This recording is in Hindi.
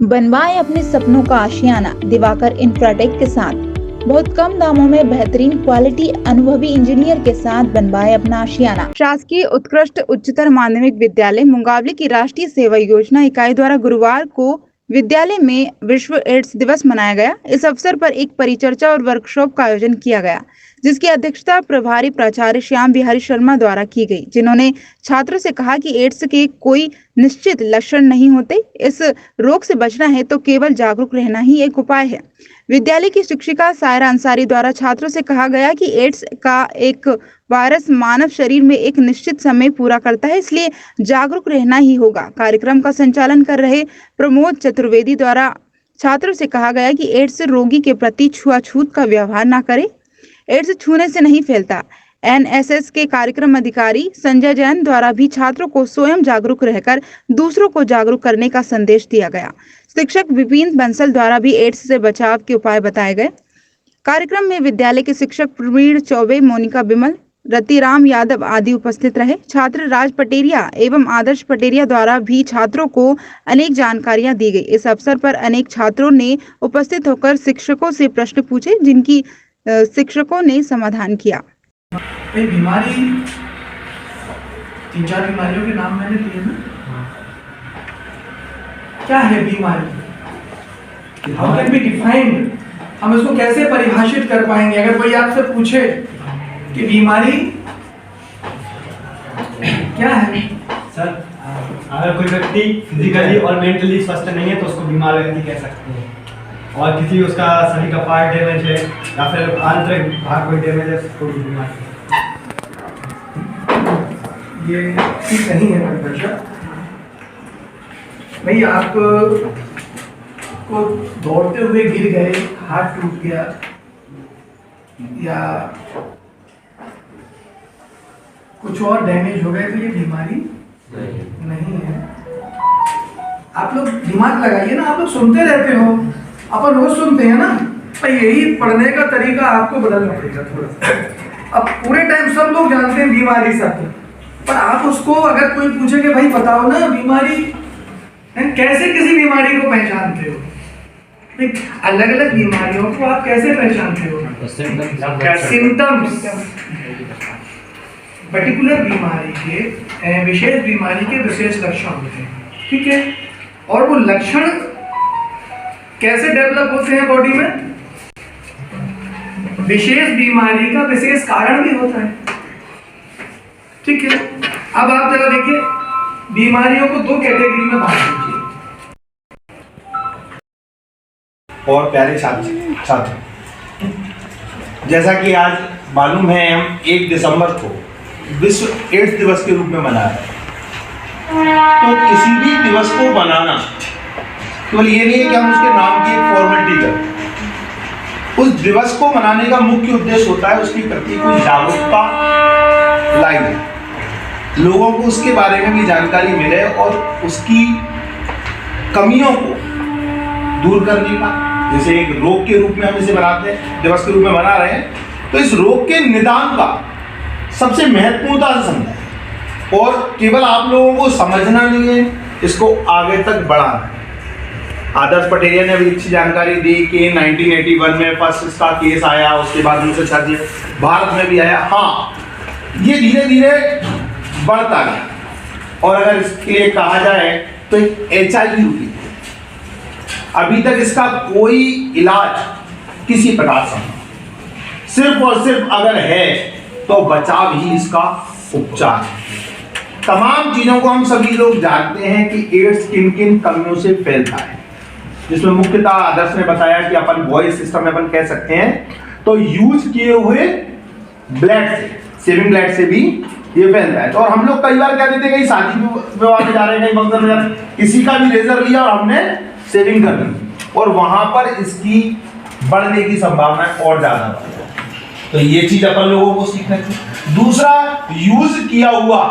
बनवाए अपने सपनों का आशियाना दिवाकर इंफ्राटेक के साथ। बहुत कम दामों में बेहतरीन क्वालिटी अनुभवी इंजीनियर के साथ बनवाए अपना आशियाना। शासकीय उत्कृष्ट उच्चतर माध्यमिक विद्यालय मुंगावली की राष्ट्रीय सेवा योजना इकाई द्वारा गुरुवार को विद्यालय में विश्व एड्स दिवस मनाया गया। इस अवसर पर एक परिचर्चा और वर्कशॉप का आयोजन किया गया, जिसकी अध्यक्षता प्रभारी प्राचार्य श्याम बिहारी शर्मा द्वारा की गई, जिन्होंने छात्रों से कहा कि एड्स के कोई निश्चित लक्षण नहीं होते। इस रोग से बचना है तो केवल जागरूक रहना ही एक उपाय है। विद्यालय की शिक्षिका सायरा अंसारी द्वारा छात्रों से कहा गया कि एड्स का एक वायरस मानव शरीर में एक निश्चित समय पूरा करता है, इसलिए जागरूक रहना ही होगा। कार्यक्रम का संचालन कर रहे प्रमोद चतुर्वेदी द्वारा छात्रों से कहा गया कि एड्स रोगी के प्रति छुआछूत का व्यवहार न करें। एड्स छूने से नहीं फैलता। एनएसएस के कार्यक्रम अधिकारी संजय जैन द्वारा भी छात्रों को स्वयं जागरूक रहकर दूसरों को जागरूक करने का संदेश दिया गया। शिक्षक विपिन बंसल द्वारा भी एड्स से बचाव के उपाय बताए गए। कार्यक्रम में विद्यालय के शिक्षक प्रवीण चौबे, मोनिका बिमल, रतिराम यादव आदि उपस्थित रहे। छात्र राज पटेरिया एवं आदर्श पटेरिया द्वारा भी छात्रों को अनेक जानकारियां दी गई। इस अवसर पर अनेक छात्रों ने उपस्थित होकर शिक्षकों से प्रश्न पूछे, जिनकी शिक्षकों ने समाधान किया। बीमारी 3-4 बीमारियों के नाम मैंने लिए ना। क्या है बीमारी? How can be defined? हम इसको कैसे परिभाषित कर पाएंगे? अगर कोई आपसे पूछे कि बीमारी क्या है, सर, अगर कोई व्यक्ति फिजिकली और मेंटली स्वस्थ नहीं है तो उसको बीमार व्यक्ति कह सकते हैं। और किसी उसका शरीर का पार्ट डैमेज है या फिर आंतरिक भाग कोई डैमेज है, उसको भी बीमारी। ये ठीक नहीं है परिभाषा। भाई, आप को दौड़ते हुए गिर गए, हाथ टूट गया या कुछ और डैमेज हो गया तो ये बीमारी नहीं है। आप लोग दिमाग लगाइए ना, आप लोग सुनते रहते हो, अपन रोज सुनते हैं ना। तो यही पढ़ने का तरीका आपको बदलना पड़ेगा थोड़ा सा। अब पूरे टाइम सब लोग जानते हैं बीमारी सब, पर आप उसको अगर कोई पूछे कि भाई बताओ ना बीमारी है, कैसे किसी बीमारी को पहचानते हो? अलग अलग बीमारियों को आप कैसे पहचानते हो? सिम्टम्स। पर्टिकुलर बीमारी के, विशेष बीमारी के विशेष लक्षण होते हैं, ठीक है। और वो लक्षण कैसे डेवलप होते हैं बॉडी में? विशेष बीमारी का विशेष कारण भी होता है, ठीक है। अब आप जरा देखिए, बीमारियों को 2 कैटेगरी में बांट दीजिए। और प्यारे छात्र, जैसा कि आज मालूम है, हम 1 दिसंबर को विश्व एड्स दिवस के रूप में मना रहे हैं। तो किसी भी दिवस को मनाना केवल ये नहीं है कि हम उसके नाम की एक फॉर्मेलिटी करें। उस दिवस को मनाने का मुख्य उद्देश्य होता है उसके प्रति कोई जागरूकता लाए, लोगों को उसके बारे में भी जानकारी मिले और उसकी कमियों को दूर करने का, जैसे एक रोग के रूप में हम इसे मनाते हैं, दिवस के रूप में मना रहे हैं, तो इस रोग के निदान का सबसे महत्वपूर्णता से समझें। और केवल आप लोगों को समझना नहीं है, इसको आगे तक बढ़ाना है। आदर्श पटेरिया ने भी अच्छी जानकारी दी कि 1981 में फर्स्ट इसका केस आया, उसके बाद दूसरे छात्र भारत में भी आया। हाँ, ये धीरे धीरे बढ़ता गया। और अगर इसके लिए कहा जाए तो HIV रूपी, अभी तक इसका कोई इलाज किसी प्रकार से नहीं। सिर्फ और सिर्फ अगर है तो बचाव ही इसका उपचार है। तमाम चीजों को हम सभी लोग जानते हैं कि एड्स किन किन कमियों से फैलता है, जिसमें मुख्यतः आदर्श ने बताया कि अपन वॉइस सिस्टम में अपन कह सकते हैं, तो यूज किए हुए ब्लड से, सेविंग ब्लड से भी ये फैलता है। तो और हम लोग कई बार क्या देते हैं, कहीं शादी विवाह में जा रहे हैं, कहीं फंक्शन में जा रहे हैं, किसी का भी लेजर लिया और हमने सेविंग कर दी, और वहां पर इसकी बढ़ने की संभावना और ज्यादा बढ़ जाती है। तो ये चीज अपन लोगों को सीखना चाहिए। दूसरा, यूज किया हुआ